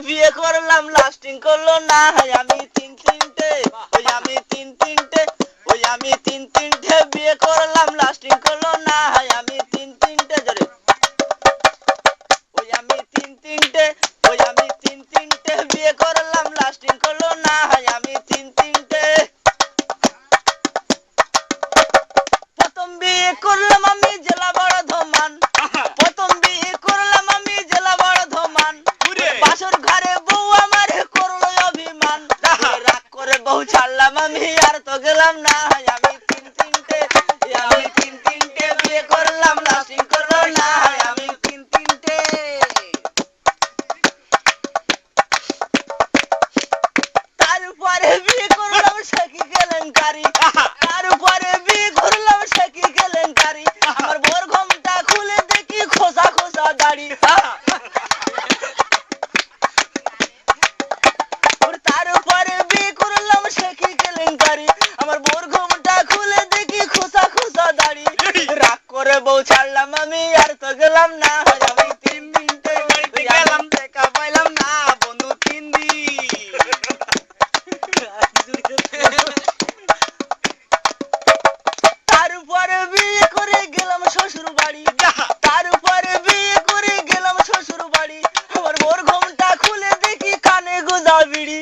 বিয়ে করলাম লাস্টিং করলো না আমি তিন তিনটে বিয়ে করলাম লাস্টিং করলো না আমি তিন তিনটে জোরে আমি তিন তিনটে বিয়ে করলাম লাস্টিং করলো না আমি তিন তিনটে প্রথম বিয়ে করলাম আমি জেলা বর্ধমান বাসর ঘরে বউ আমার করলো অভিমান রাগ করে বউ ছাড়লাম আমি আর তো গেলাম না আমি তিন তিনটে বিয়ে করলাম লাস্টিং করলো না আমি তিন তিনটে তারপরে বিয়ে করলাম সখী কেলেঙ্কারি আমার বোর ঘোমটা খুলে দেখি খোসা খোসা দাড়ি তারপরে বিয়ে করলাম সখী কেলেঙ্কারি আমার বোর ঘোমটা খুলে দেখি খোসা খোসা দাড়ি রাগ করে বউ ছাড়লাম আমি আর তো গেলাম না আমি তিন তিনটে বাড়িতে গেলাম দেখা পাইলাম না বন্ধু তিন দিন তারপরে বিয়ে করে গেলাম শ্বশুর বাড়ি আমার বোর ঘোমটা খুলে দেখি কানে গোদা বিড়ি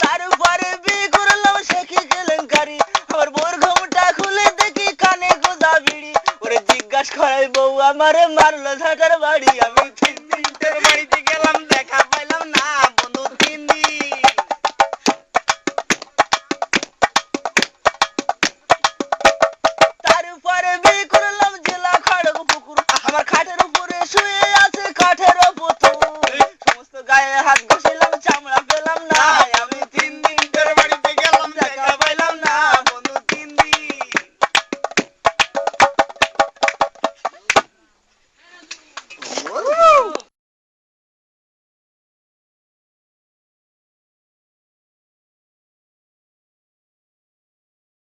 তারপরে বিয়ে করলাম সখী কেলেঙ্কারি আমার বোর ঘোমটা খুলে দেখি কানে গোদা বিড়ি ওরে জিজ্ঞাসা করাই বউ আমারে মারলো ঝাটার বাড়ি আমি তিন তিনটের বাড়িতে গেলাম দেখা পাইলাম না বন্ধু তিন দিন